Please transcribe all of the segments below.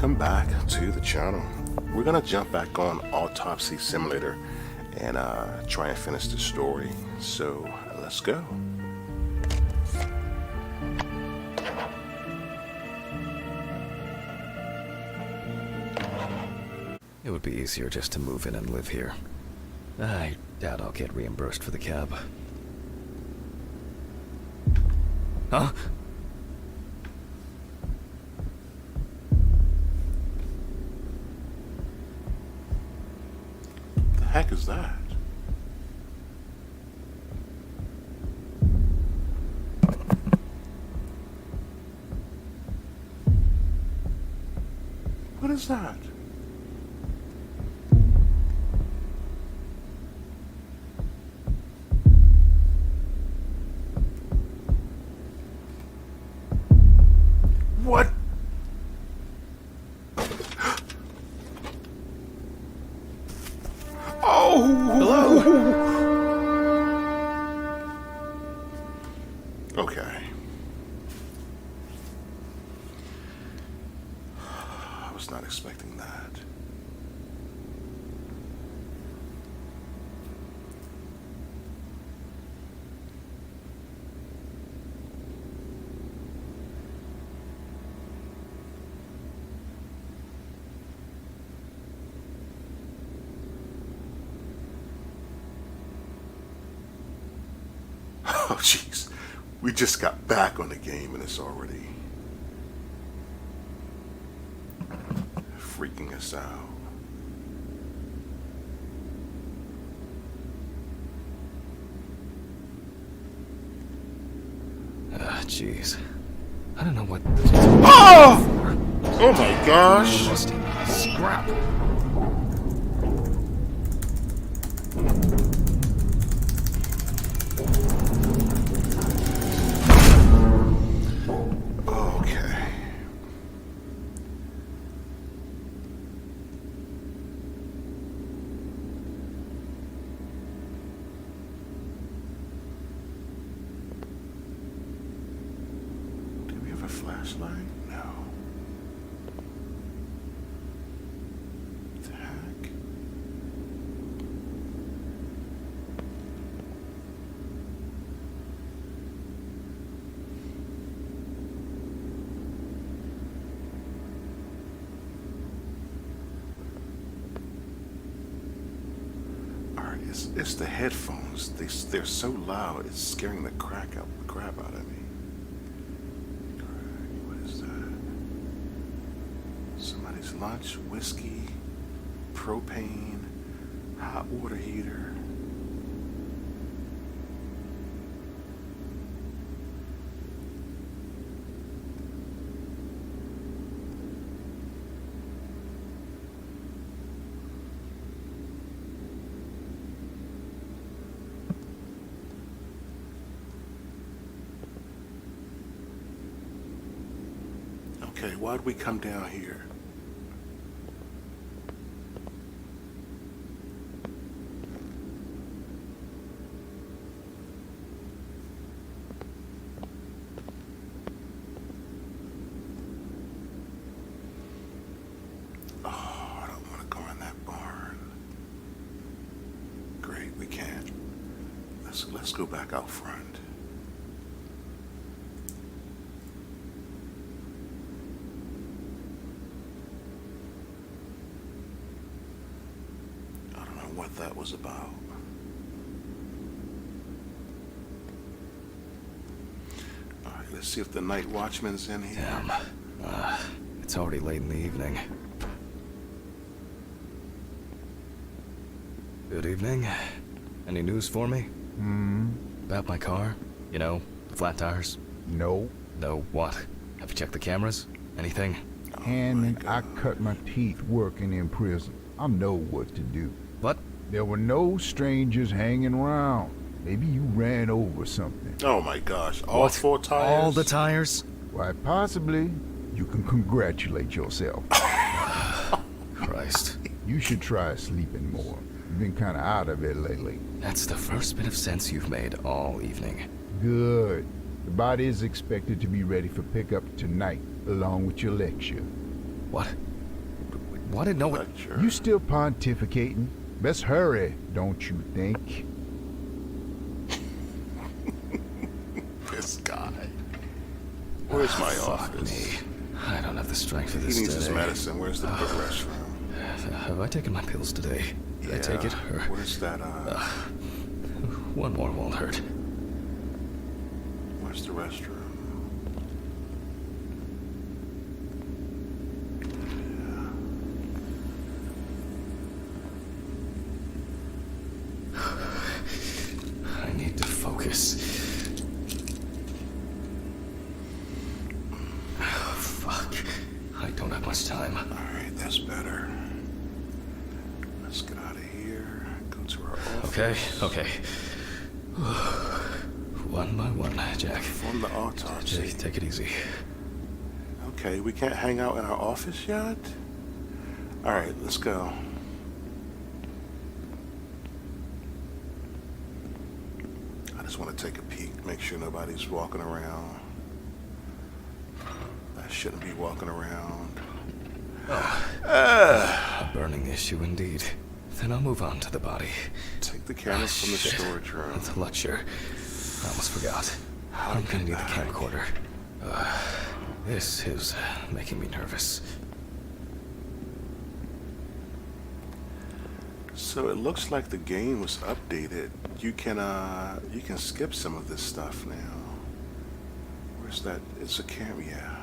welcome back to the channel. We're gonna jump back on Autopsy Simulator and try and finish the story. So let's go. It would be easier just to move in and live here. I doubt I'll get reimbursed for the cab. Huh? The heck is that? What is that? What? Oh! Hello? Okay. I was not expecting that. Oh, jeez. We just got back on the game and it's already freaking us out. Jeez. I don't know what... Oh! Oh my gosh! Rusty. Scrap! Okay. Do we have a flashlight? No. What the heck? Alright, it's the headphones. They're so loud, it's scaring the crap out of me. What is that? Somebody's lunch, whiskey, propane, hot water heater. Okay, why'd we come down here? Oh, I don't want to go in that barn. Great, we can't. Let's go back out front. What that was about. Alright, let's see if the night watchman's in here. Damn. It's already late in the evening. Good evening. Any news for me? About my car? You know, the flat tires? No. No what? Have you checked the cameras? Anything? Hanman, I cut my teeth working in prison. I know what to do. What? There were no strangers hanging around. Maybe you ran over something. Oh my gosh, all What? four tires? All the tires? Why, possibly, you can congratulate yourself. Christ. You should try sleeping more. You've been kind of out of it lately. That's the first bit of sense you've made all evening. Good. The body is expected to be ready for pickup tonight, along with your lecture. What? wanted no one. Lecture. You still pontificating? Best hurry, don't you think? This guy. Where's my Fuck office? me. I don't have the strength for this He needs his today. medicine. Where's the restroom? Have I taken my pills today? Did I take it? Or Where's that, one more won't hurt. where's the restroom? I need to focus. Oh, fuck. I don't have much time. Alright, that's better. Let's get out of here. Go to our office. Okay. One by one, Jack. From the autopsy. Take it easy. Okay, we can't hang out in our office yet? Alright, let's go. I just want to take a peek, make sure nobody's walking around. I shouldn't be walking around. A burning issue indeed. Then I'll move on to the body. Take the camera from the Shit. storage room. The lecture. I almost forgot. I'm gonna need the camcorder. This is making me nervous. So it looks like the game was updated. You can skip some of this stuff now. Where's that? It's a camera, yeah.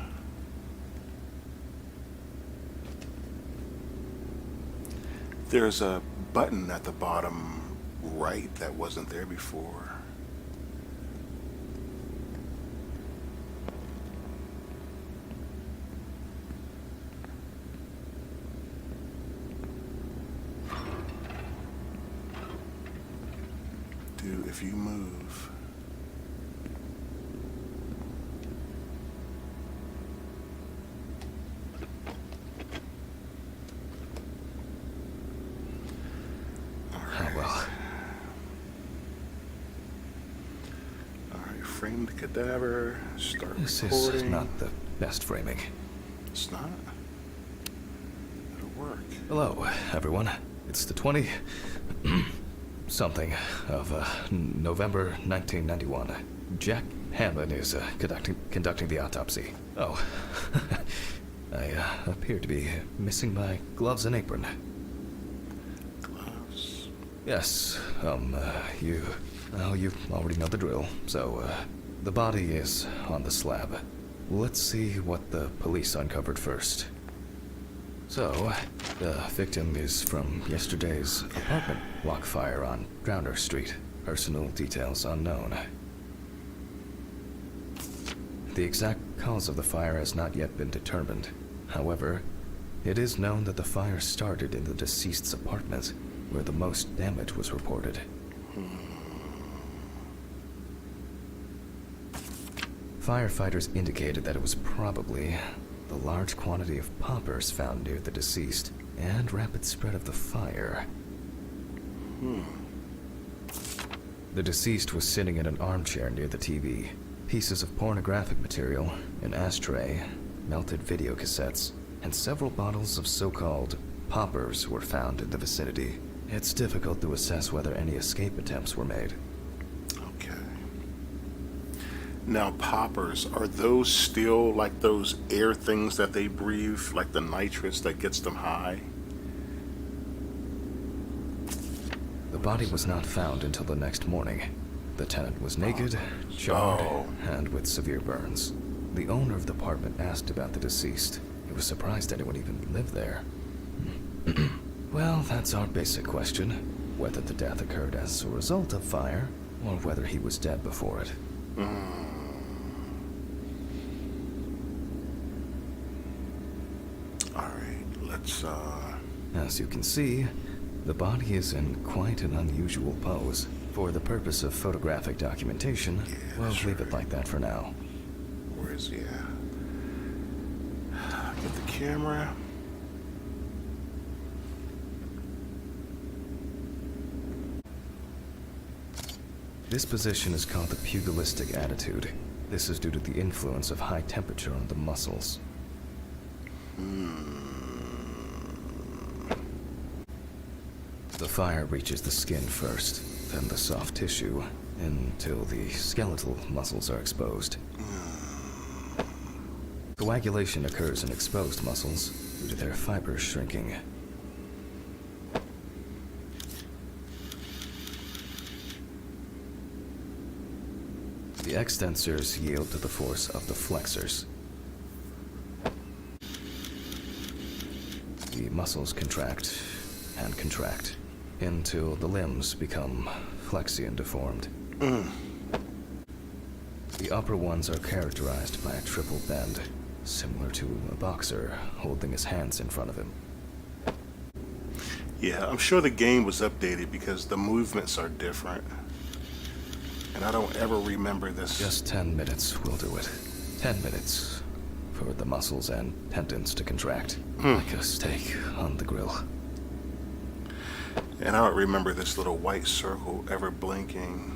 There's a button at the bottom right that wasn't there before. Dude, if you move. Oh well. Alright, frame the cadaver. Start This recording. is not the best framing. It's not? It'll work. Hello, everyone. It's the 20 something of November 1991. Jack Hammond is conducting the autopsy. Oh, I appear to be missing my gloves and apron. Gloves. Yes, you already know the drill. So, the body is on the slab. Let's see what the police uncovered first. So, the victim is from yesterday's apartment block fire on Drowner Street. Personal details unknown. The exact cause of the fire has not yet been determined. However, it is known that the fire started in the deceased's apartment, where the most damage was reported. Firefighters indicated that it was probably the large quantity of poppers found near the deceased and rapid spread of the fire. The deceased was sitting in an armchair near the TV. Pieces of pornographic material, an ashtray, melted video cassettes, and several bottles of so-called poppers were found in the vicinity. It's difficult to assess whether any escape attempts were made. Okay. Now, poppers, are those still like those air things that they breathe, like the nitrous that gets them high? The body was not found until the next morning. The tenant was naked, charred, and with severe burns. The owner of the apartment asked about the deceased. He was surprised anyone even lived there. Well, that's our basic question. Whether the death occurred as a result of fire, or whether he was dead before it. Alright, let's, As you can see, the body is in quite an unusual pose. For the purpose of photographic documentation, we'll leave it like that for now. where is he at? Get the camera. This position is called the pugilistic attitude. This is due to the influence of high temperature on the muscles. The fire reaches the skin first, then the soft tissue, until the skeletal muscles are exposed. Coagulation occurs in exposed muscles due to their fibers shrinking. The extensors yield to the force of the flexors. The muscles contract and contract until the limbs become flexy and deformed. The upper ones are characterized by a triple bend, similar to a boxer holding his hands in front of him. Yeah, I'm sure the game was updated because the movements are different. And I don't ever remember this. Just 10 minutes will do it. 10 minutes for the muscles and tendons to contract, like a steak on the grill. And I don't remember this little white circle ever blinking.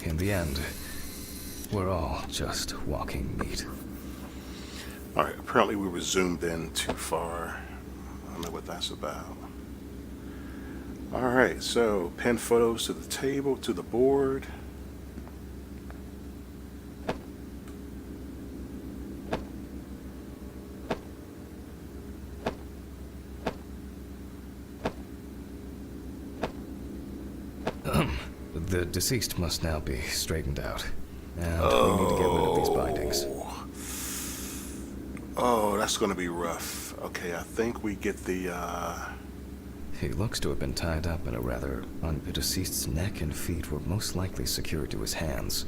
In the end, we're all just walking meat. Alright, apparently we were zoomed in too far. I don't know what that's about. Alright, so pin photos to the table, to the board. The deceased must now be straightened out, and we need to get rid of these bindings. Oh, that's going to be rough. Okay, I think we get the, He looks to have been tied up in a rather the deceased's neck and feet were most likely secured to his hands,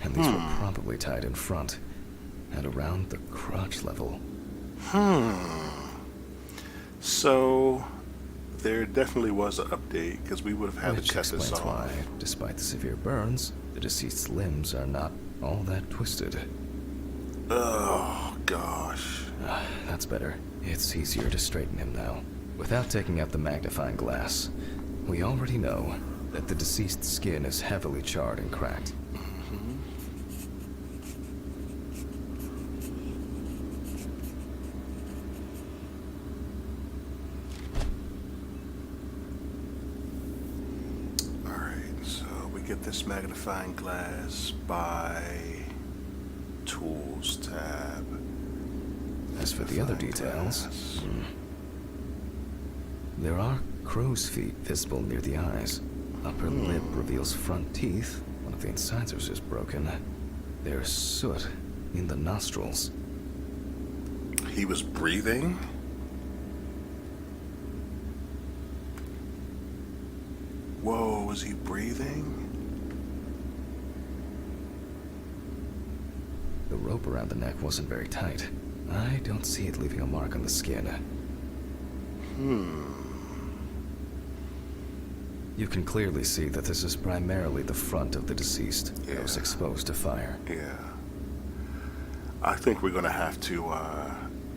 and these were probably tied in front and around the crotch level. So there definitely was an update because we would have had Which to cut this explains off. why, despite the severe burns, the deceased's limbs are not all that twisted. Oh, gosh. That's better. It's easier to straighten him now. Without taking out the magnifying glass, we already know that the deceased's skin is heavily charred and cracked. Alright, so we get this magnifying glass by Tools tab. As for the other Magnifying details, glass. there are crow's feet visible near the eyes. Upper lip reveals front teeth. One of the incisors is broken. There's soot in the nostrils. He was breathing? Whoa, was he breathing? The rope around the neck wasn't very tight. I don't see it leaving a mark on the skin. You can clearly see that this is primarily the front of the deceased that was Yeah. exposed to fire. Yeah. I think we're gonna have to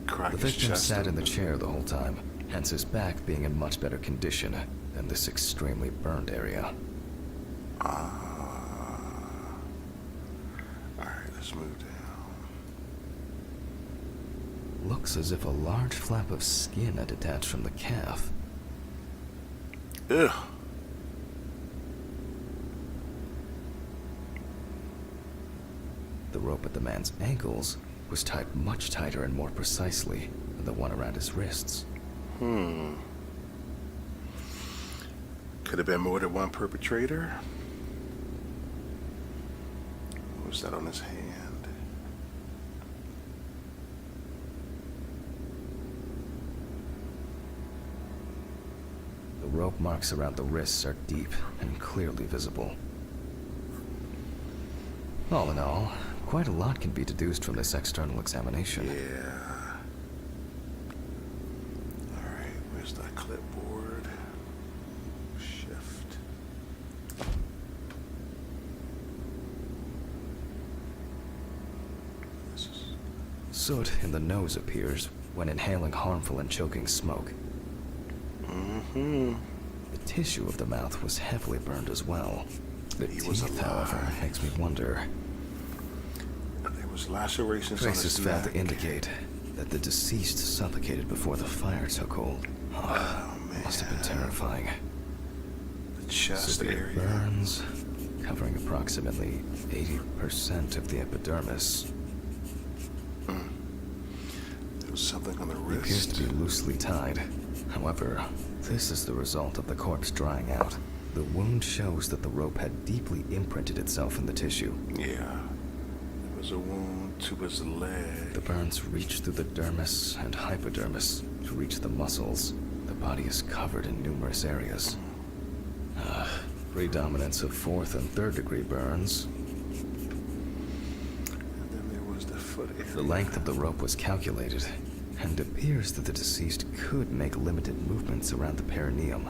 crack The his victim chest. sat in the open. chair the whole time, hence his back being in much better condition than this extremely burned area. Alright, let's move down. Looks as if a large flap of skin had detached from the calf. Ugh. The rope at the man's ankles was tied much tighter and more precisely than the one around his wrists. Could have been more than one perpetrator. What was that on his hand? The rope marks around the wrists are deep and clearly visible. All in all, quite a lot can be deduced from this external examination. Yeah. Alright, where's that clipboard? Shift. This is... Soot in the nose appears when inhaling harmful and choking smoke. The tissue of the mouth was heavily burned as well. The He was teeth, however, alive. makes me wonder. There was lacerations on Traces his found neck. indicate that the deceased suffocated before the fire took hold. Oh, man. Must have been terrifying. The chest Severe area. burns, covering approximately 80% of the epidermis. There was something on the He appears wrist. to be loosely tied. However, this is the result of the corpse drying out. The wound shows that the rope had deeply imprinted itself in the tissue. Yeah. There was a wound to his leg. The burns reach through the dermis and hypodermis to reach the muscles. The body is covered in numerous areas. Predominance of 4th and 3rd degree burns. And then there was the foot area. The length of the rope was calculated, and it appears that the deceased could make limited movements around the perineum.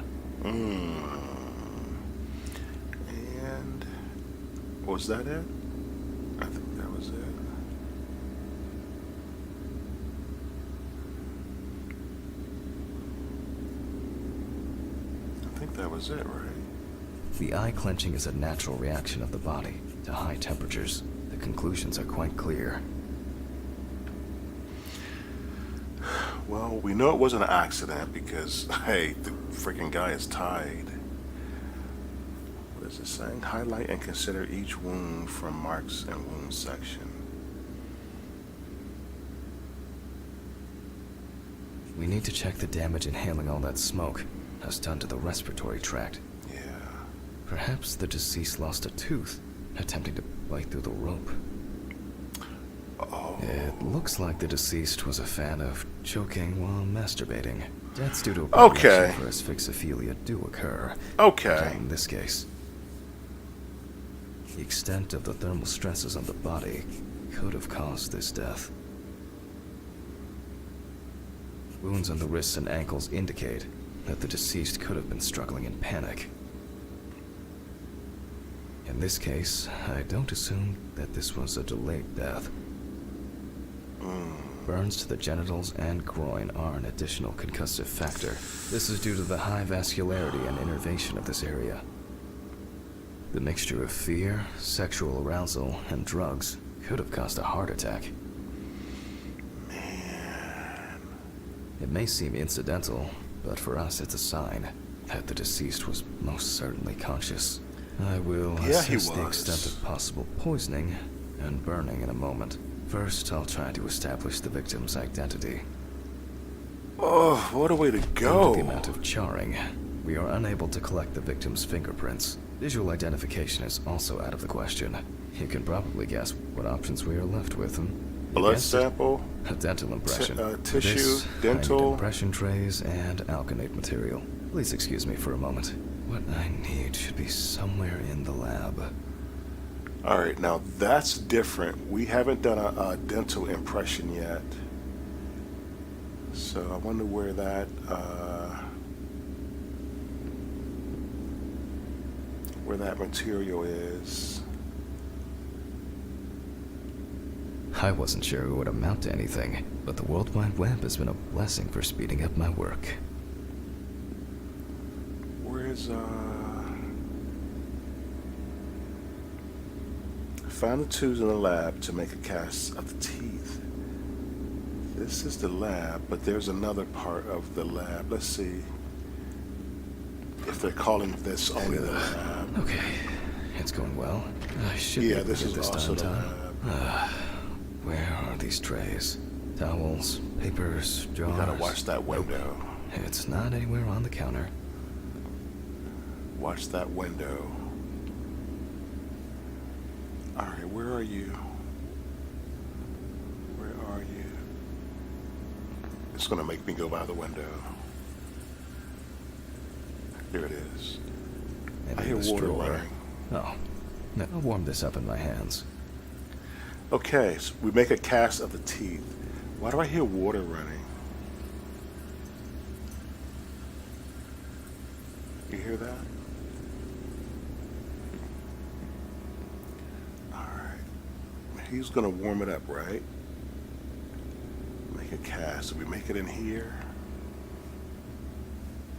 And was that it? I think that was it. I think that was it, right? The eye clenching is a natural reaction of the body to high temperatures. The conclusions are quite clear. Well, we know it wasn't an accident because, hey, the freaking guy is tied. What is it saying? Highlight and consider each wound from marks and wound section. We need to check the damage inhaling all that smoke has done to the respiratory tract. Yeah. Perhaps the deceased lost a tooth, attempting to bite through the rope. Oh. It looks like the deceased was a fan of choking while masturbating. Deaths due to Okay. for asphyxophilia do occur. Okay. But not in this case. The extent of the thermal stresses on the body could have caused this death. Wounds on the wrists and ankles indicate that the deceased could have been struggling in panic. In this case, I don't assume that this was a delayed death. Burns to the genitals and groin are an additional concussive factor. This is due to the high vascularity and innervation of this area. The mixture of fear, sexual arousal, and drugs could have caused a heart attack. It may seem incidental, but for us it's a sign that the deceased was most certainly conscious. I will Yeah, he assess the was. extent of possible poisoning and burning in a moment. First, I'll try to establish the victim's identity. Oh, what a way to Due to go. the amount of charring, we are unable to collect the victim's fingerprints. Visual identification is also out of the question. You can probably guess what options we are left with. You Blood guessed it. sample. A dental impression. Tissue, This, I dental. need impression trays, and alkanate material. Please excuse me for a moment. What I need should be somewhere in the lab. All right, now that's different. We haven't done a dental impression yet. So I wonder where that material is. I wasn't sure it would amount to anything, but the World Wide Web has been a blessing for speeding up my work. Where's found the tubes in the lab to make a cast of the teeth. This is the lab, but there's another part of the lab. Let's see if they're calling this only the lab. Okay, it's going well. I should be Yeah, able to this get is this done also in the time. lab. Where are these trays? Towels, papers, jars. We gotta watch that window. It's not anywhere on the counter. Watch that window. Alright, where are you? Where are you? It's gonna make me go by the window. Here it is. And I in hear this water drawer. running. Oh, no, I'll warm this up in my hands. Okay, so we make a cast of the teeth. Why do I hear water running? You hear that? Alright. He's gonna warm it up, right? Make a cast. So we make it in here.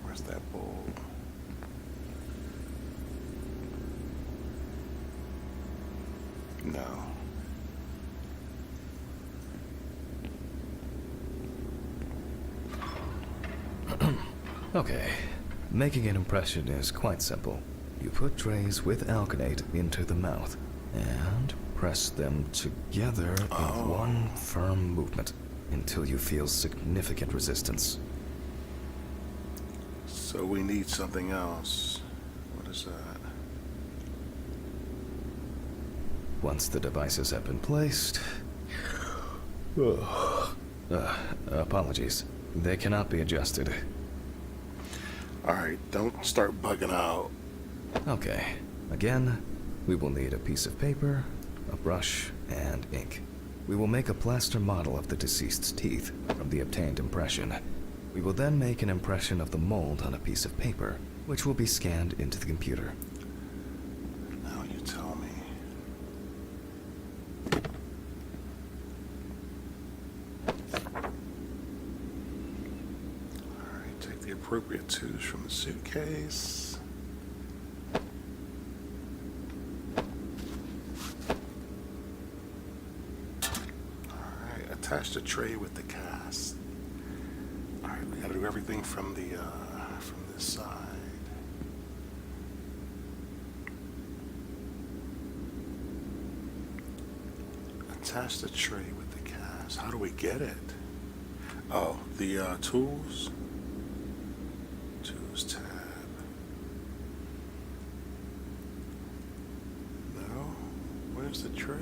Where's that bowl? No. Okay. Making an impression is quite simple. You put trays with alkanate into the mouth and press them together in one firm movement until you feel significant resistance. So we need something else. What is that? Once the devices have been placed... apologies. They cannot be adjusted. Alright, don't start bugging out. Okay. Again, we will need a piece of paper, a brush, and ink. We will make a plaster model of the deceased's teeth from the obtained impression. We will then make an impression of the mold on a piece of paper, which will be scanned into the computer. Now you tell me. Alright, take the appropriate tools from the suitcase. Alright, attach the tray with the cast. Alright, we gotta do everything from the from this side. Attach the tray with the cast. How do we get it? Oh, the tools. Tools tab. No? Where's the tray?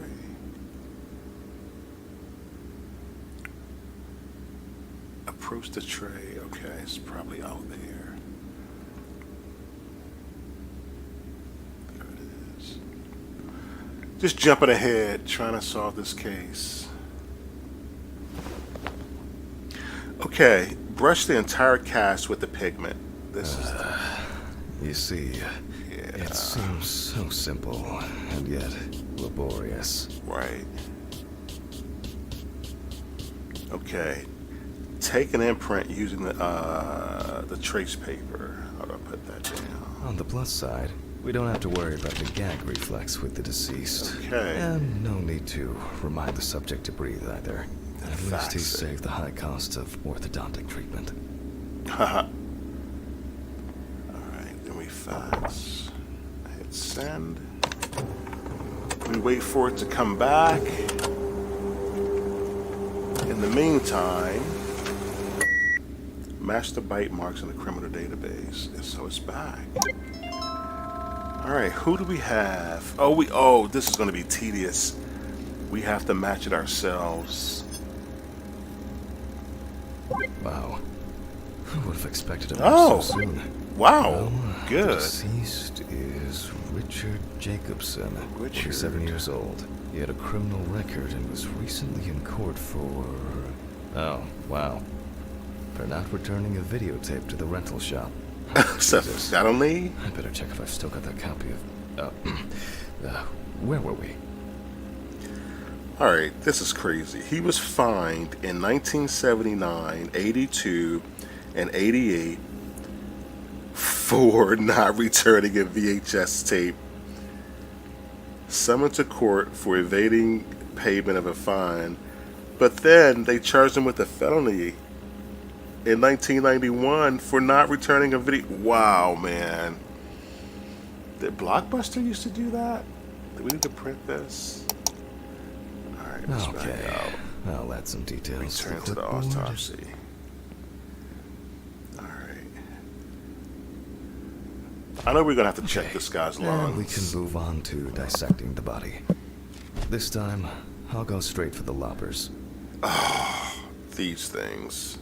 Approach the tray. Okay, it's probably out there. There it is. Just jumping ahead, trying to solve this case. Okay, brush the entire cast with the pigment. This is the... You see, it seems so simple, and yet laborious. Right. Okay. Take an imprint using the trace paper. How do I put that down? On the plus side, we don't have to worry about the gag reflex with the deceased. Okay. And no need to remind the subject to breathe either. At least he's saved the high cost of orthodontic treatment. Haha. Alright, then we fax. Hit send. We wait for it to come back. In the meantime, match the bite marks in the criminal database. And so it's back. Alright, who do we have? Oh, this is going to be tedious. We have to match it ourselves. Wow. Who would have expected it Oh. so soon? Wow, Well, the good. deceased is Richard Jacobson, Richard. 47 years old. He had a criminal record and was recently in court for... Oh, wow. For not returning a videotape to the rental shop. Suddenly? I better check if I've still got that copy of... where were we? Alright, this is crazy. He was fined in 1979, 82, and 88 for not returning a VHS tape. Summoned to court for evading payment of a fine. But then they charged him with a felony in 1991 for not returning a video. Wow, man. Did Blockbuster used to do that? Do we need to print this? Alright, let's back Okay, out. I'll add some details. Return to the clipboard. autopsy. Alright. I know we're gonna have to check this guy's lungs. And we can move on to dissecting the body. This time, I'll go straight for the loppers. These things.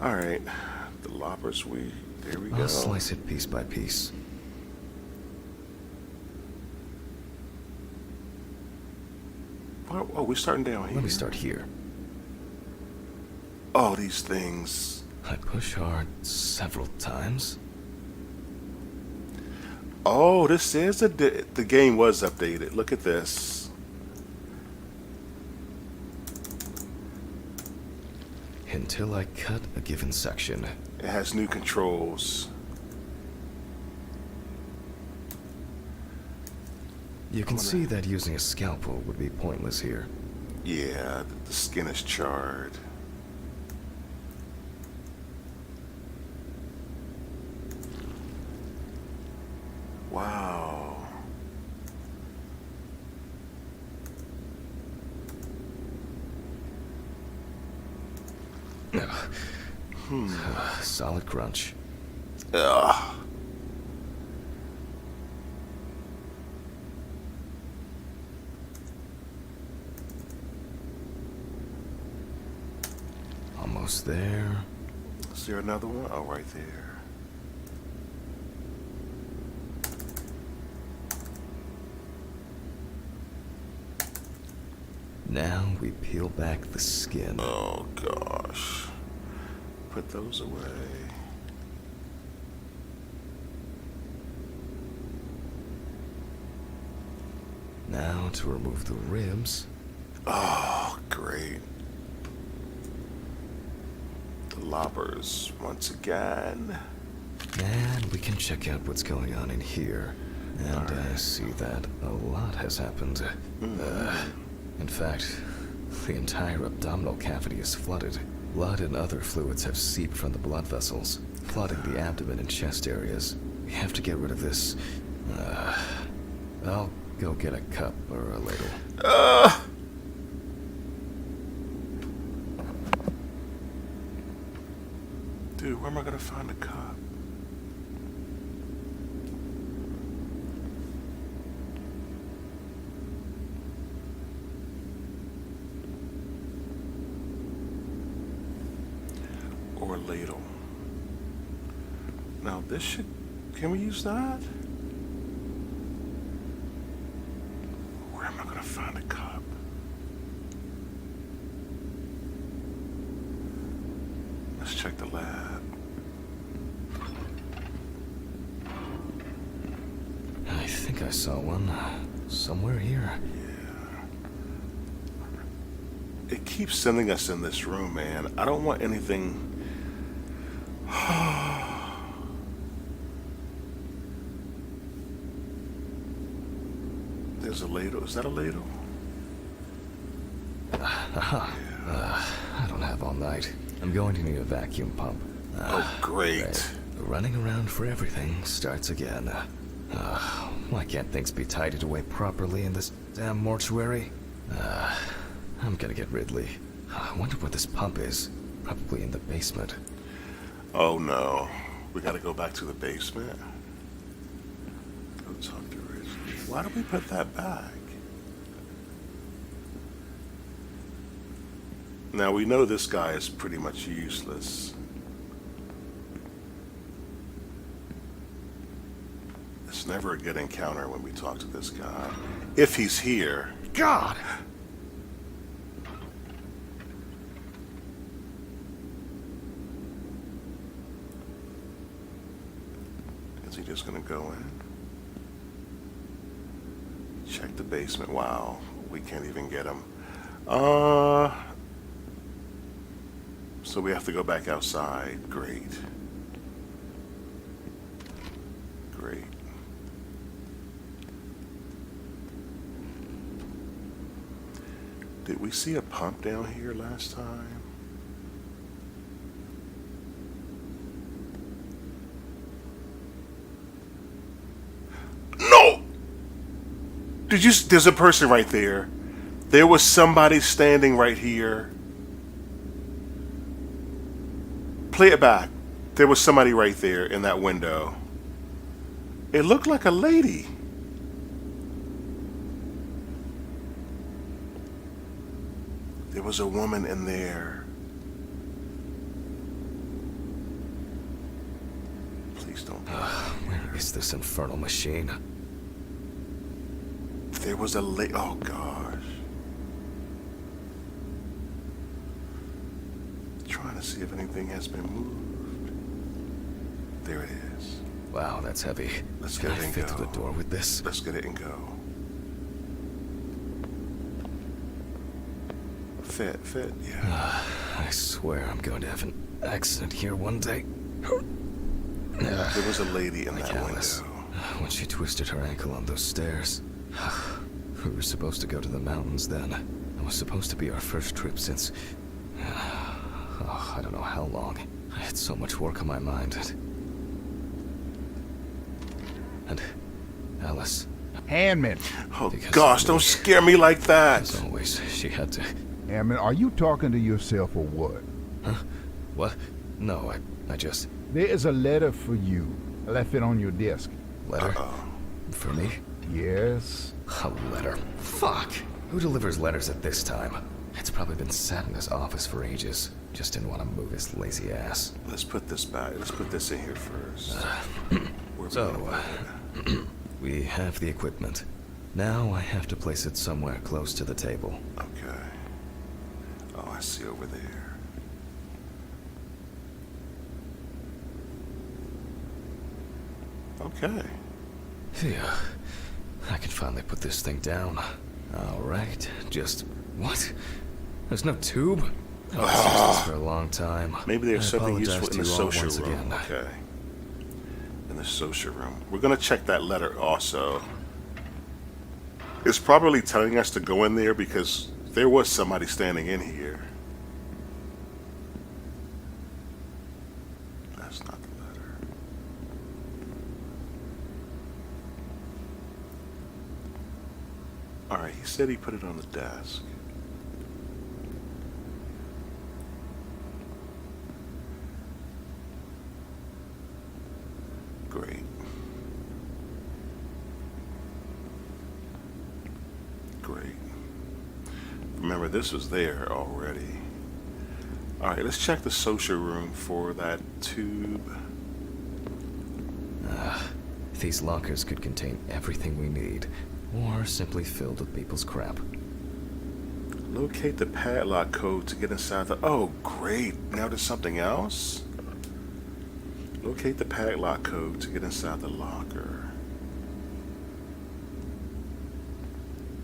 Alright. The loppers, there we go. I'll slice it piece by piece. Oh, we're starting down here. Let me start here. Oh, these things. I push hard several times. Oh, this is the game was updated. Look at this. Until I cut a given section. It has new controls. You can see that using a scalpel would be pointless here. Yeah, the skin is charred. Wow. Solid crunch. Ugh. Almost there. Is there another one? Oh, right there. Now we peel back the skin. Oh, gosh. Put those away. Now to remove the ribs. Oh, great. The lobbers once again. And we can check out what's going on in here. And I see that a lot has happened. In fact, the entire abdominal cavity is flooded. Blood and other fluids have seeped from the blood vessels, flooding the abdomen and chest areas. We have to get rid of this. I'll go get a cup or a ladle. Dude, where am I gonna find a cup? Or a ladle. Now this should... Can we use that? Where am I gonna find a cup? Let's check the lab. I think I saw one somewhere here. It keeps sending us in this room, man. I don't want anything... There's a ladle. Is that a ladle? I don't have all night. I'm going to need a vacuum pump. Oh, great. Right. Running around for everything starts again. Why can't things be tidied away properly in this damn mortuary? I'm gonna get Ridley. I wonder what this pump is. Probably in the basement. Oh, no. We gotta go back to the basement. Go talk to Ridley. Why did we put that back? Now, we know this guy is pretty much useless. It's never a good encounter when we talk to this guy. If he's here. God! Is he just gonna go in? Check the basement. Wow, we can't even get him. So we have to go back outside. Great. Great. Did we see a pump down here last time? No! Did you... There's a person right there. There was somebody standing right here. Play it back. There was somebody right there in that window. It looked like a lady. There was a woman in there. Please don't. Where is this infernal machine? There was a lady. Oh gosh. Trying to see if anything has been moved. There it is. Wow, that's heavy. Let's Can get I it and fit go. through the door with this? Let's get it and go. Fit, yeah. I swear I'm going to have an accident here one day. There was a lady in that Alice, window. when she twisted her ankle on those stairs. We were supposed to go to the mountains then. It was supposed to be our first trip since... I don't know how long. I had so much work on my mind. And Alice... Hammond. Oh, Because gosh, don't scare me like that. As always, she had to... Hammond, are you talking to yourself or what? Huh? What? No, I just... There is a letter for you. I left it on your desk. Letter? Uh-oh. For me? Yes. A letter. Fuck! Who delivers letters at this time? It's probably been sat in his office for ages. Just didn't want to move his lazy ass. Let's put this back. Let's put this in here first. Where we So, gonna put it? we have the equipment. Now I have to place it somewhere close to the table. Okay. Oh, I see over there. Okay. Phew. I can finally put this thing down. Alright, just... What? There's no tube? I've used this for a long time. Maybe there's I something apologize useful in to the you all social once room. again. Okay. In the social room. We're gonna check that letter also. It's probably telling us to go in there because there was somebody standing in here. That's not the letter. Alright, he said he put it on the desk. Great. Great. Remember, this was there already. Alright, let's check the social room for that tube. These lockers could contain everything we need, or simply filled with people's crap. Locate the padlock code to get inside the... Oh, great. Now there's something else? Locate the padlock code to get inside the locker.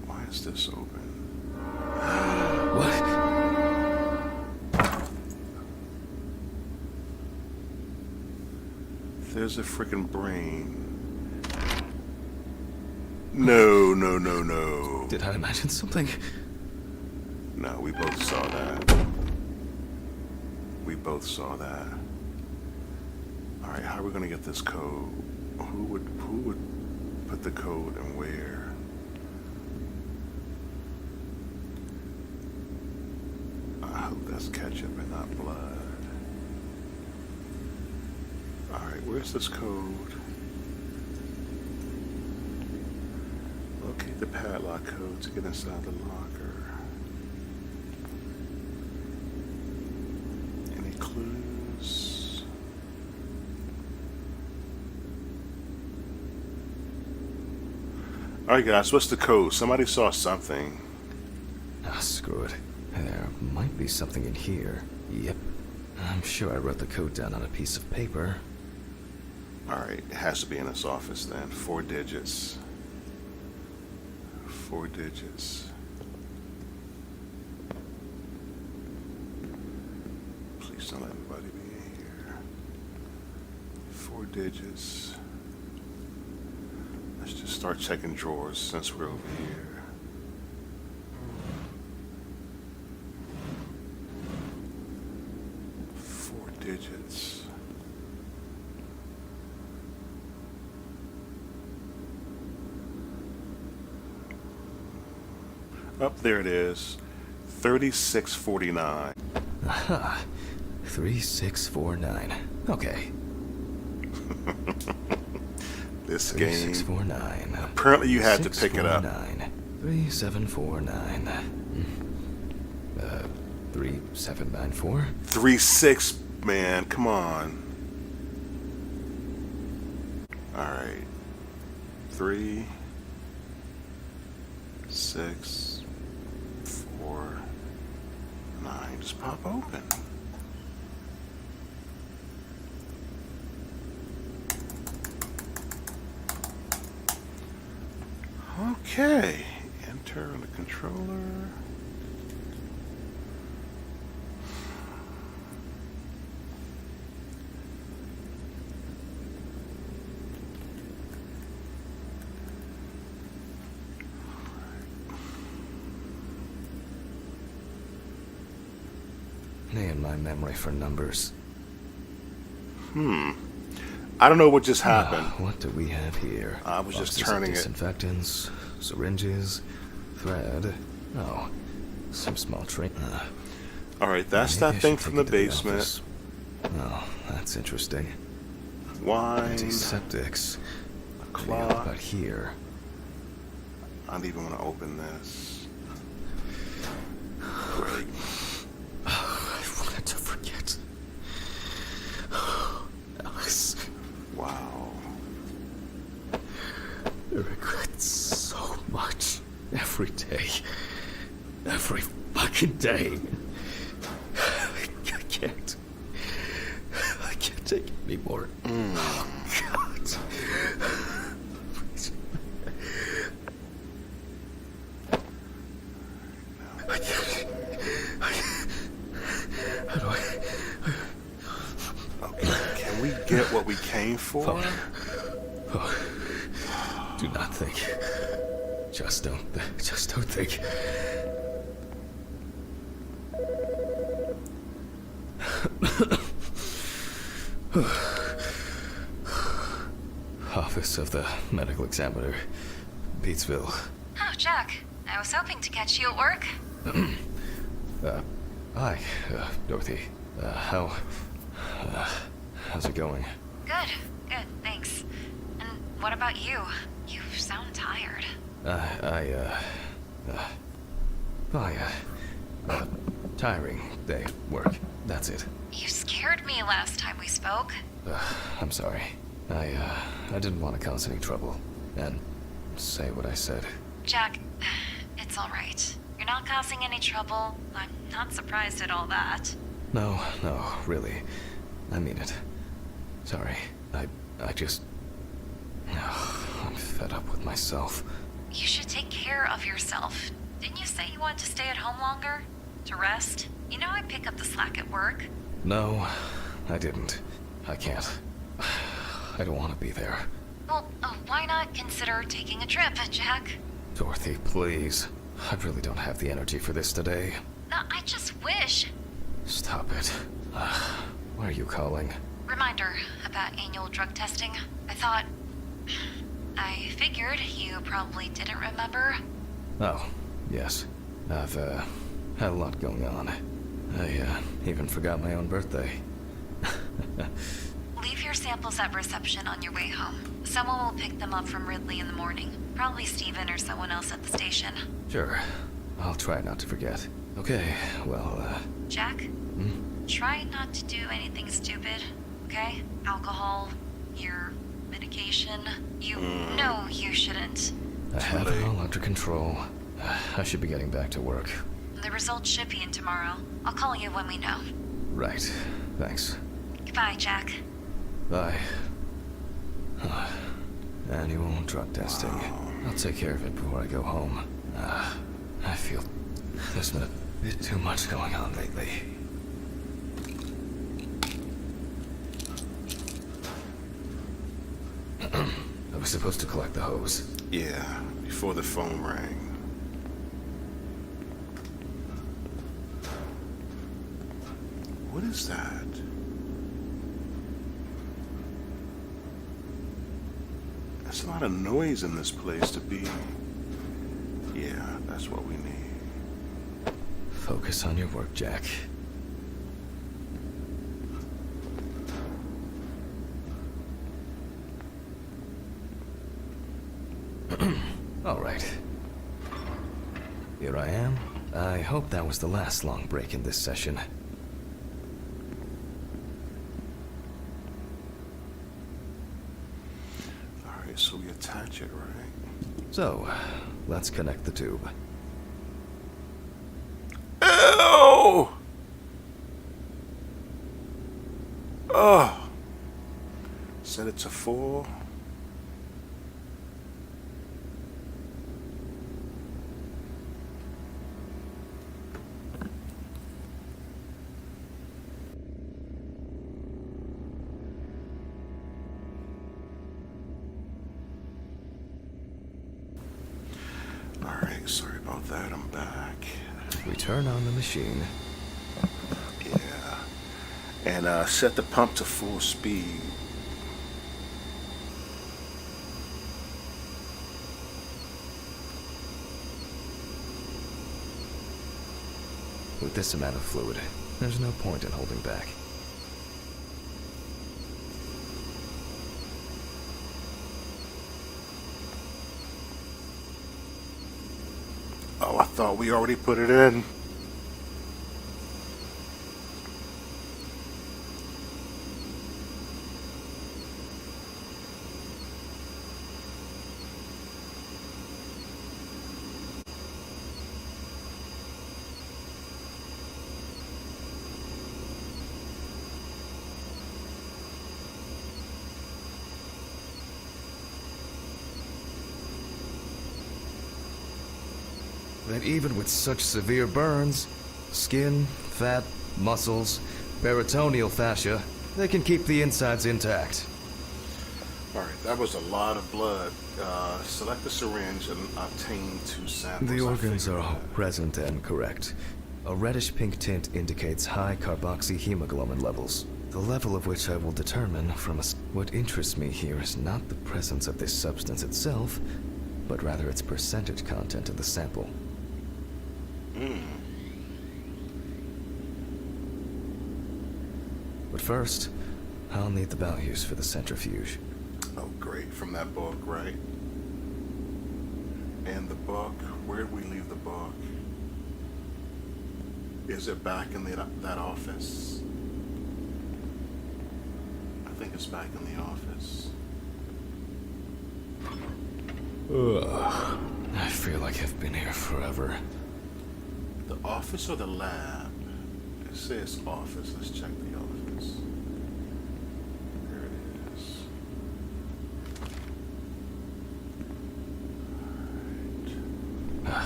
Why is this open? What? There's a freaking brain. No, no, no, no. Did I imagine something? No, we both saw that. We both saw that. Alright, how are we gonna get this code? Who would put the code and where? I hope that's ketchup and not blood. Alright, where's this code? Locate the padlock code to get inside the locker. Any clues? Alright guys, what's the code? Somebody saw something. Ah, screw it. There might be something in here. Yep. I'm sure I wrote the code down on a piece of paper. Alright, it has to be in his office then. 4 digits. 4 digits. Please don't let anybody be in here. 4 digits. Let's just start checking drawers since we're over here. Four digits. Up there it is. 3649. Aha. 3649. Okay. This game. 3649. Apparently you had to pick it up. 3749. 3794. 36, man. Come on. Alright. 3, 6, 4, 9. Just pop open. Okay. Enter on the controller. Me and my memory for numbers. I don't know what just happened. What do we have here? I was just Boxes of turning it. disinfectants, syringes, thread. Oh, some small tray. All right, that's maybe I that thing should from take the it to basement. office. Oh, that's interesting. Wine, Antiseptics. a Maybe clock. about here. I don't even want to open this. Great. I wanted to forget. Alex, Wow. I regret so much. Every day. Every fucking day. I can't. I can't take it anymore. Oh, God. Please. I can't. How do I? Okay, can we get what we came for? Oh. Do not think. Just don't think. Office of the Medical Examiner, Beatsville. Oh, Jack. I was hoping to catch you at work. Hi, Dorothy. How's it going? Good, thanks. And what about you? You sound tired. Tiring day at work. That's it. You scared me last time we spoke. I'm sorry. I didn't want to cause any trouble and say what I said. Jack, it's all right. You're not causing any trouble. I'm not surprised at all that. No, really. I mean it. Sorry. I just... I'm fed up with myself. You should take care of yourself. Didn't you say you wanted to stay at home longer? To rest? You know I pick up the slack at work. No, I didn't. I can't. I don't want to be there. Well, why not consider taking a trip, Jack? Dorothy, please. I really don't have the energy for this today. I just wish. Stop it. Why are you calling? Reminder about annual drug testing. I figured you probably didn't remember. Oh, yes. I've, had a lot going on. I, even forgot my own birthday. Leave your samples at reception on your way home. Someone will pick them up from Ridley in the morning. Probably Steven or someone else at the station. Sure. I'll try not to forget. Okay, well, Jack? Try not to do anything stupid, okay? Alcohol, your medication. You know you shouldn't. I have it all under control. I should be getting back to work. The results should be in tomorrow. I'll call you when we know. Right. Thanks. Goodbye, Jack. Bye. Annual drug testing. I'll take care of it before I go home. I feel there's been a bit too much going on lately. I was supposed to collect the hose. Yeah, before the phone rang. What is that? There's a lot of noise in this place to be. Yeah, that's what we need. Focus on your work, Jack. All right. Here I am. I hope that was the last long break in this session. Alright, so we attach it, right? So, let's connect the tube. Ew! Oh! Set it to 4. Alright, sorry about that, I'm back. We turn on the machine. Yeah. and set the pump to full speed. With this amount of fluid, there's no point in holding back. Oh, I thought we already put it in. That even with such severe burns, skin, fat, muscles, peritoneal fascia, they can keep the insides intact. Alright, that was a lot of blood. Select the syringe and obtain 2 samples. The organs are all that. present and correct. A reddish-pink tint indicates high carboxyhemoglobin levels, the level of which I will determine from a... What interests me here is not the presence of this substance itself, but rather its percentage content in the sample. But first, I'll need the values for the centrifuge. Oh, great. From that book, right? And the book, where'd we leave the book? Is it back in that office? I think it's back in the office. Ugh. I feel like I've been here forever. The office or the lab? It says office. Let's check the office. There it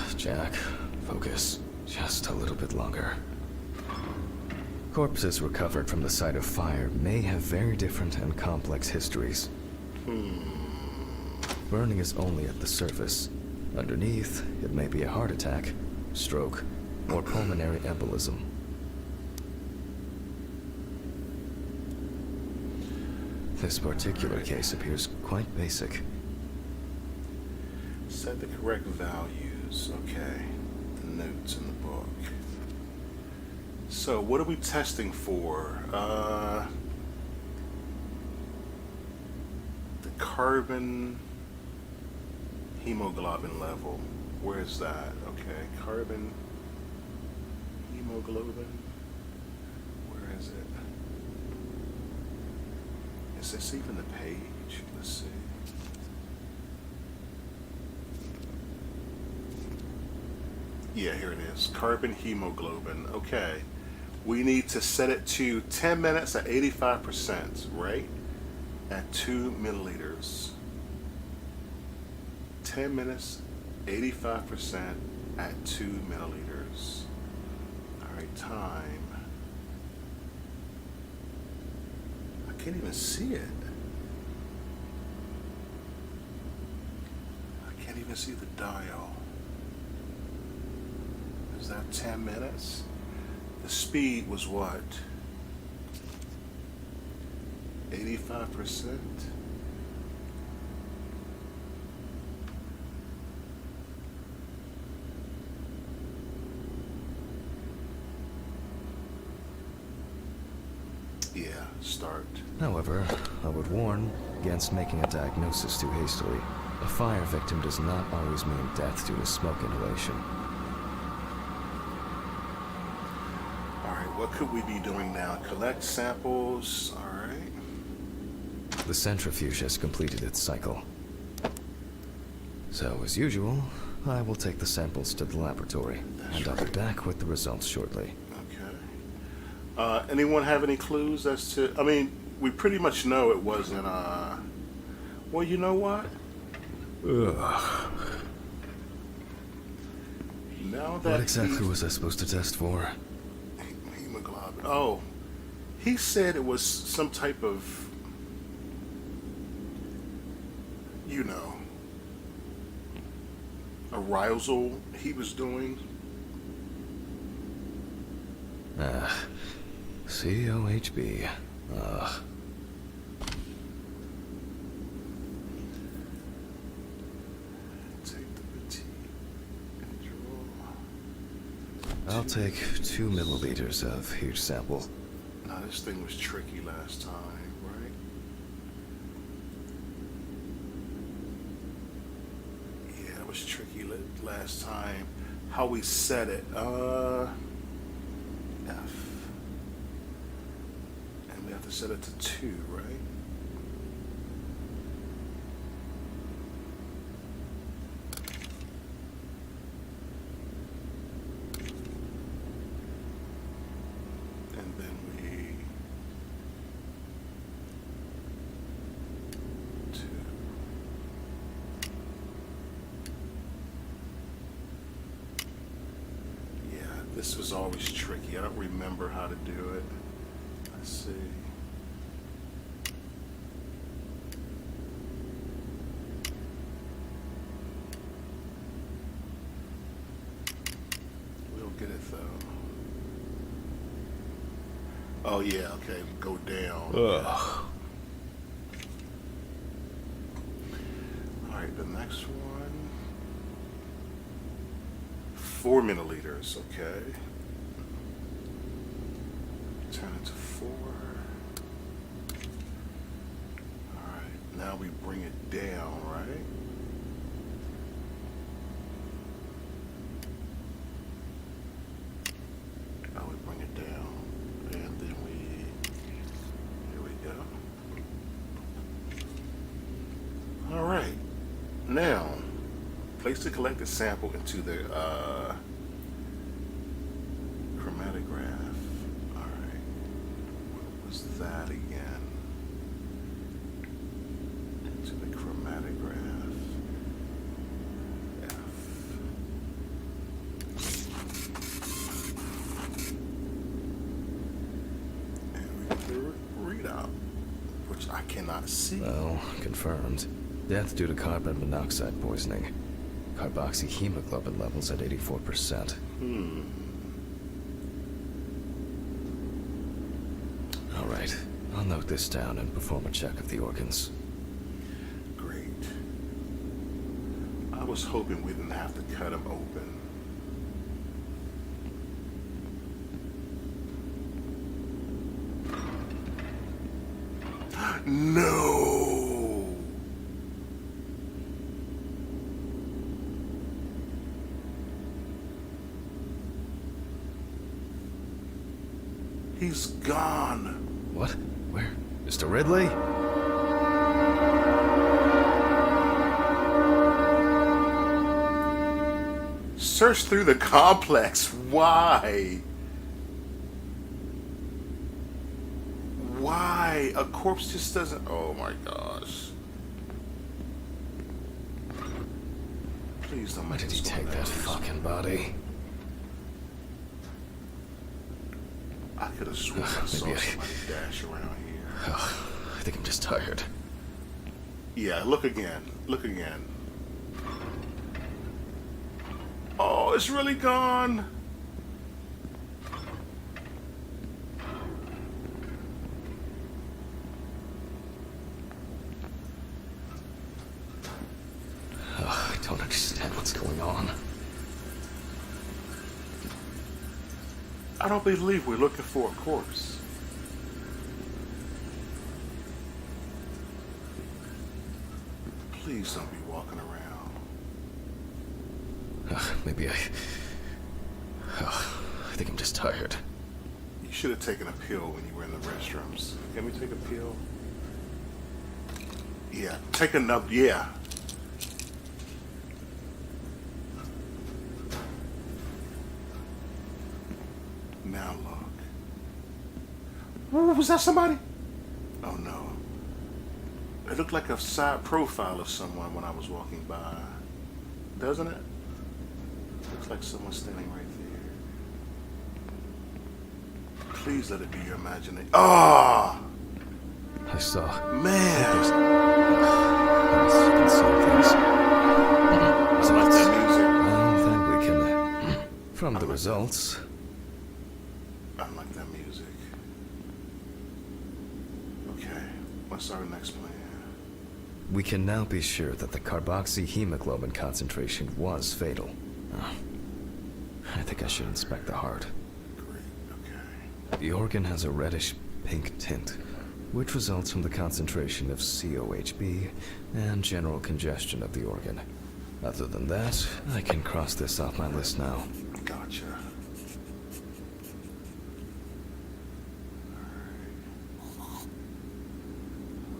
is. Jack, focus. Just a little bit longer. Corpses recovered from the site of fire may have very different and complex histories. Burning is only at the surface. Underneath, it may be a heart attack, stroke, or pulmonary embolism. This particular case appears quite basic. Set the correct values. Okay. The notes in the book. So, what are we testing for? The carbon hemoglobin level. Where is that? Okay, carbon hemoglobin. Where is it? Is this even the page? Let's see. Yeah, here it is. Carbon hemoglobin. Okay. We need to set it to 10 minutes at 85%, right? At 2 milliliters. 10 minutes, 85% at 2 milliliters. Alright, time. I can't even see it. I can't even see the dial. Is that 10 minutes? The speed was what? 85%? Yeah, start. However, I would warn against making a diagnosis too hastily. A fire victim does not always mean death due to smoke inhalation. Alright, what could we be doing now? Collect samples. Alright. The centrifuge has completed its cycle. So, as usual, I will take the samples to the laboratory, and I'll be back with the results shortly. Okay. Anyone have any clues as to... I mean, we pretty much know it wasn't, Well, you know what? Ugh. Now that What exactly was I supposed to test for? hemoglobin. Oh, he said it was some type of, you know, arousal he was doing. COHB. Ugh. Take the petite and draw. I'll take 2 milliliters of each sample. Now this thing was tricky last time, right? Yeah, it was tricky last time. How we set it, F. And we have to set it to 2, right? And then we 2. Yeah, this was always tricky. I don't remember how to do it. Let's see. We'll get it though. Oh yeah, okay, go down. Ugh. Alright, the next one. 4 milliliters, okay. Turn it to 4. Alright, now we bring it down, right? Now we bring it down. And then here we go. Alright, now, place the collected sample into the chromatograph. Alright, what was that again? Into the chromatograph. F. And we get the readout, which I cannot see. Well, confirmed. Death due to carbon monoxide poisoning. Carboxyhemoglobin levels at 84%. Alright, I'll note this down and perform a check of the organs. Great. I was hoping we didn't have to cut him open. No! He's gone. What? Where? Mr. Ridley? Search through the complex. Why? Why? A corpse just doesn't... Oh my gosh. Please don't Why make did us he go take there. that fucking body? I could have sworn I saw Maybe I- somebody dash around here. Ugh, I think I'm just tired. Yeah, look again. Look again. Oh, it's really gone. Ugh, I don't understand what's going on. I don't believe we're looking for a corpse. Please don't be walking around. Maybe I think I'm just tired. You should have taken a pill when you were in the restrooms. Can we take a pill? Yeah, take another. Yeah. Now look. Ooh, was that somebody? Oh no. It looked like a side profile of someone when I was walking by. Doesn't it? Looks like someone standing right there. Please let it be your imagination. Ah! I saw. Man! Been seeing things. I like that music. Well, then we can. From the results, I like that music. What's our next plan? We can now be sure that the carboxyhemoglobin concentration was fatal. Oh, I think I should inspect the heart. Great, okay. The organ has a reddish pink tint, which results from the concentration of COHB and general congestion of the organ. Other than that, I can cross this off my list now. Gotcha.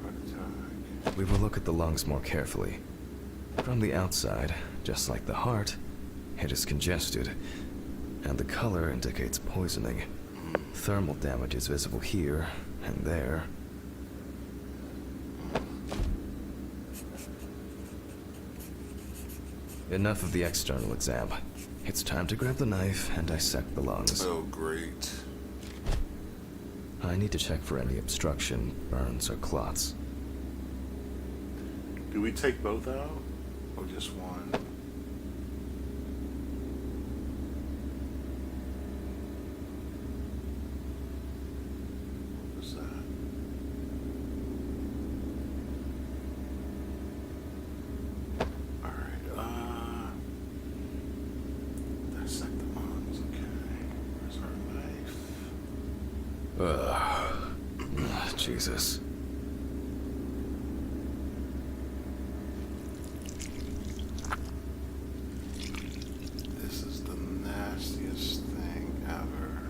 Heart attack. We will look at the lungs more carefully. From the outside, just like the heart, it is congested, and the color indicates poisoning. Thermal damage is visible here and there. Enough of the external exam. It's time to grab the knife and dissect the lungs. Oh, great. I need to check for any obstruction, burns, or clots. Do we take both out? Or just one? What was that? Alright, dissect the lungs, okay. Where's our knife? Jesus. This is the nastiest thing ever.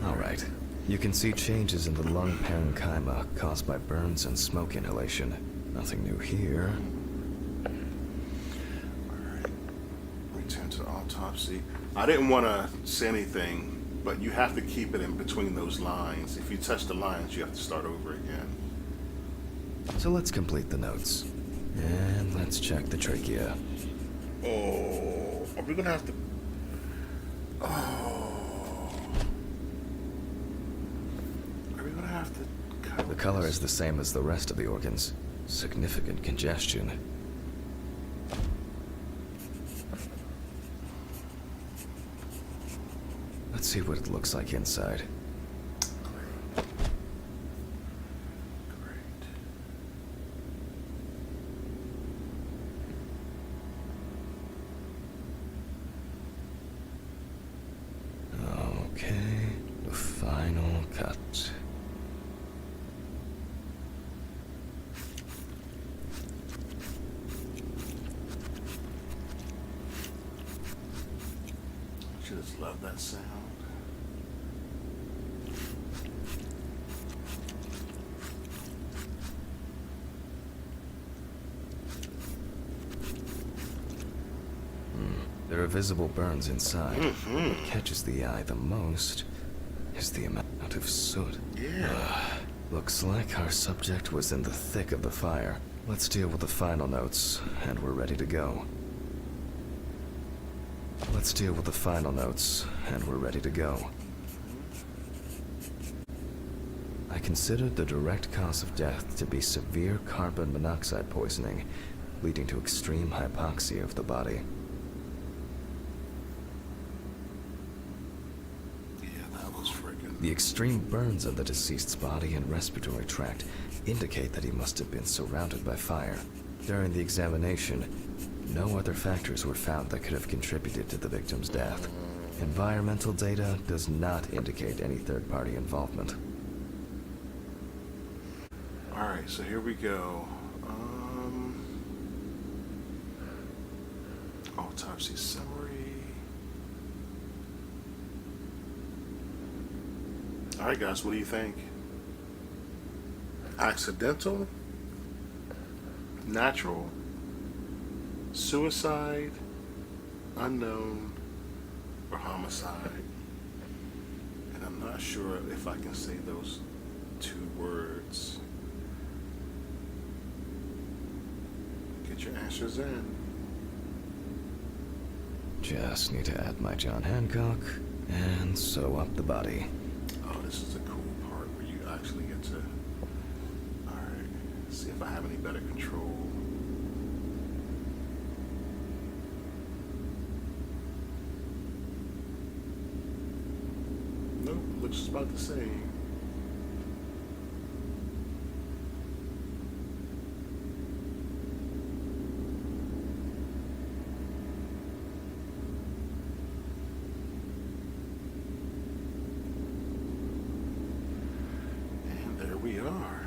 All right. You can see changes in the lung parenchyma caused by burns and smoke inhalation. Nothing new here. Alright. Return to the autopsy. I didn't want to say anything, but you have to keep it in between those lines. If you touch the lines, you have to start over again. So let's complete the notes. And let's check the trachea. Oh, are we gonna have to? Oh, are we gonna have to cut The color is the same as the rest of the organs. Significant congestion. Let's see what it looks like inside. Great. Okay, the final cut. I just love that sound. There are visible burns inside. What catches the eye the most is the amount of soot. Yeah. Looks like our subject was in the thick of the fire. Let's deal with the final notes, and we're ready to go. Let's deal with the final notes, and we're ready to go. I considered the direct cause of death to be severe carbon monoxide poisoning, leading to extreme hypoxia of the body. Yeah, that was friggin'. The extreme burns of the deceased's body and respiratory tract indicate that he must have been surrounded by fire. During the examination, no other factors were found that could have contributed to the victim's death. Environmental data does not indicate any third-party involvement. Alright, so here we go. Autopsy summary. Alright guys, what do you think? Accidental? Natural? Suicide? Unknown? Or homicide? And I'm not sure if I can say those two words. Get your answers in. Just need to add my John Hancock and sew up the body. Oh, this is a cool part where you actually get to. Alright, see see if I have any better control. Nope, looks about the same. And there we are.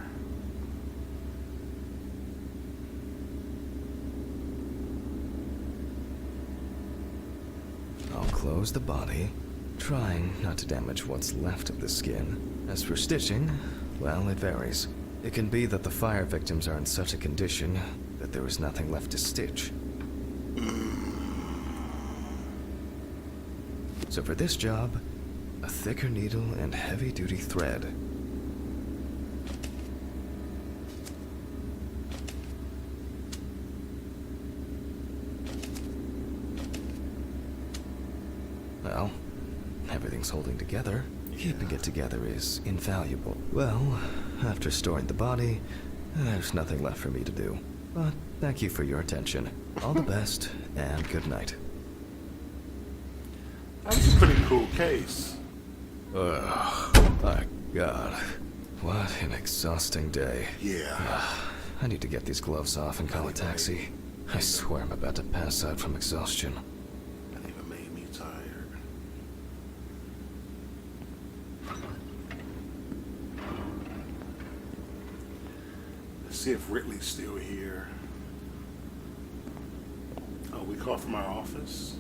I'll close the body, trying not to damage what's left of the skin. As for stitching, well, it varies. It can be that the fire victims are in such a condition that there is nothing left to stitch. So for this job, a thicker needle and heavy-duty thread. Well, everything's holding together. Keeping it together is invaluable. Well, after storing the body, there's nothing left for me to do. But thank you for your attention. All the best, and good night. That's a pretty cool case. Ugh, my God. What an exhausting day. Yeah. I need to get these gloves off and call a taxi. I swear I'm about to pass out from exhaustion. That even made me tired. Let's see if Ridley's still here. Oh, we called from our office?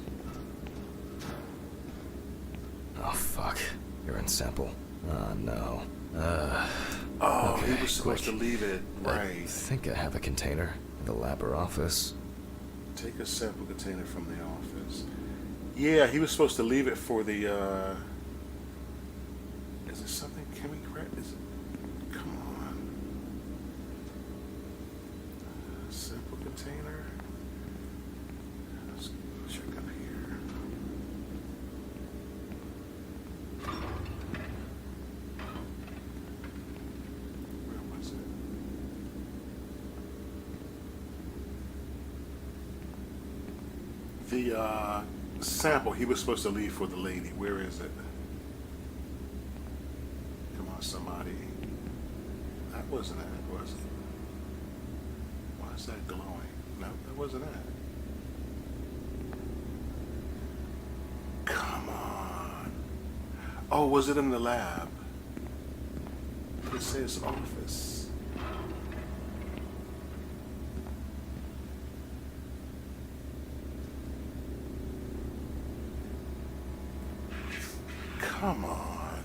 Oh, fuck. You're in sample. Oh, no. Oh, Okay, he was supposed quick. to leave it. I Right. think I have a container in the lab or office. Take a sample container from the office. Yeah, he was supposed to leave it for the, Is it something? Can we grab? Is it? Come on. Sample container. Let's check out here. Where was it? The sample he was supposed to leave for the lady. Where is it? Come on, somebody. That wasn't it, was it? Why is that glowing? No, that wasn't it. Come on. Oh, was it in the lab? It says office. Come on.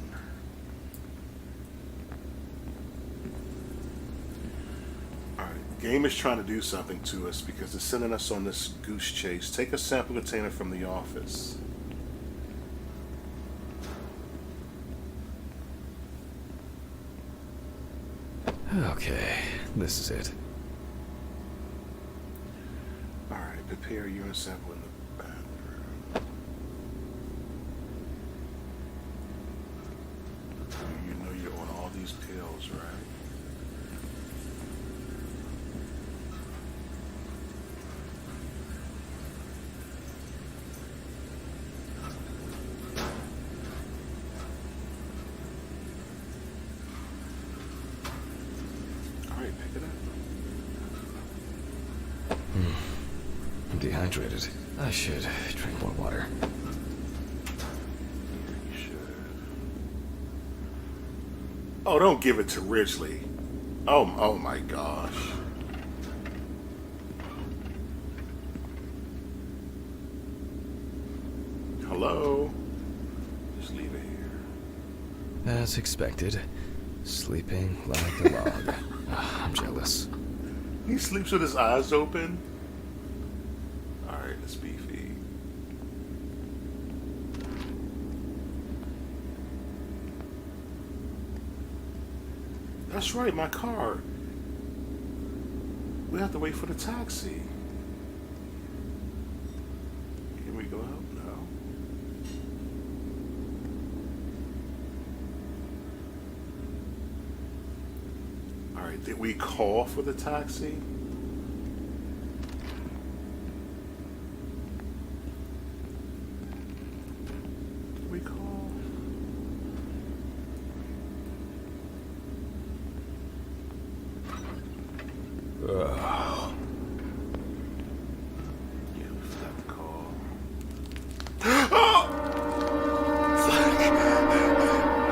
Alright, game is trying to do something to us because it's sending us on this goose chase. Take a sample container from the office. Okay, this is it. Alright, prepare urine sample in the bathroom. You know you're on all these pills, right? Alright, pick it up. I'm dehydrated. I should drink more water. You should. Oh, don't give it to Ridgely. Oh my gosh. Hello? Just leave it here. As expected, sleeping like a log. I'm jealous. He sleeps with his eyes open? Alright, it's beefy. That's right, my car. We have to wait for the taxi. Can we go out? No. Alright, did we call for the taxi? Did we call? Yeah, we forgot to call.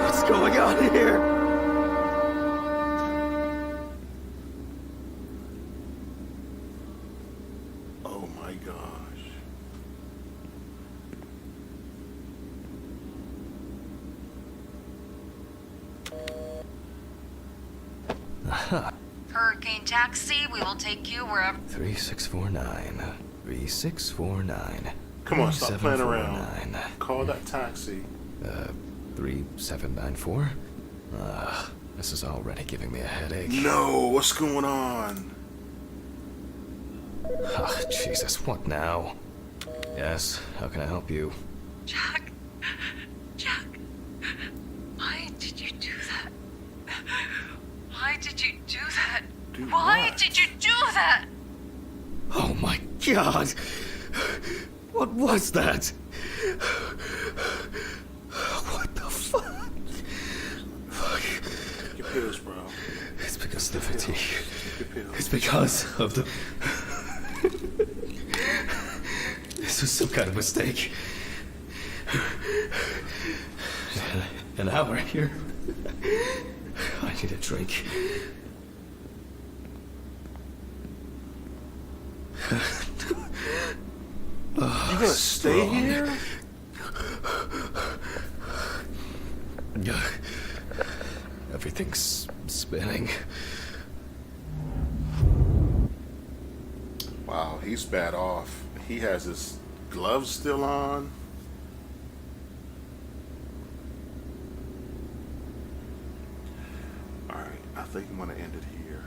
What's going on here? Oh my gosh. Hurricane taxi, we will take you wherever. 3649. 3649. Come on, stop playing around. 3749. Call that taxi. 3794. This is already giving me a headache. No, what's going on? Ah, Jesus, what now? Yes, how can I help you? Jack. Jack. Why did you do that? Why did you do that? Do Why what? did you do that? Oh my God! What was that? What the fuck? Fuck. Take your pills, bro. It's because of the fatigue. Take your pills. It's because of the... This was some kind of mistake. An hour here. I need a drink. You gonna stay here? Everything's spinning. Wow, he's bad off. He has his gloves still on. Alright, I think I'm gonna end it here.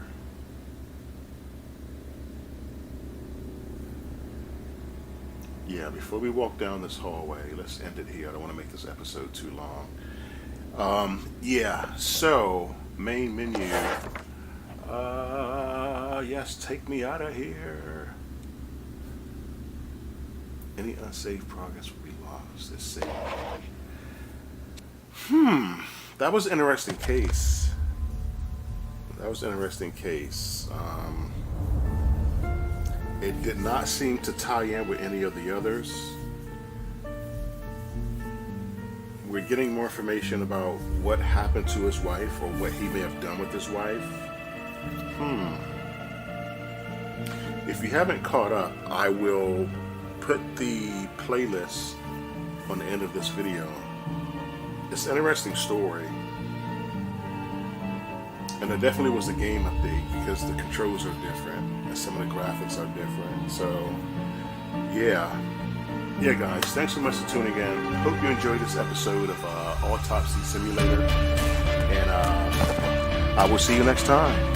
Yeah, before we walk down this hallway, let's end it here. I don't want to make this episode too long. Yeah, so, main menu. Yes, take me out of here. Any unsaved progress will be lost. Let's see. That was an interesting case. That was an interesting case. It did not seem to tie in with any of the others. We're getting more information about what happened to his wife or what he may have done with his wife. If you haven't caught up, I will put the playlist on the end of this video. It's an interesting story. And it definitely was a game update because the controls are different and some of the graphics are different. So, yeah. Yeah, guys, thanks so much for tuning in. Hope you enjoyed this episode of Autopsy Simulator. And I will see you next time.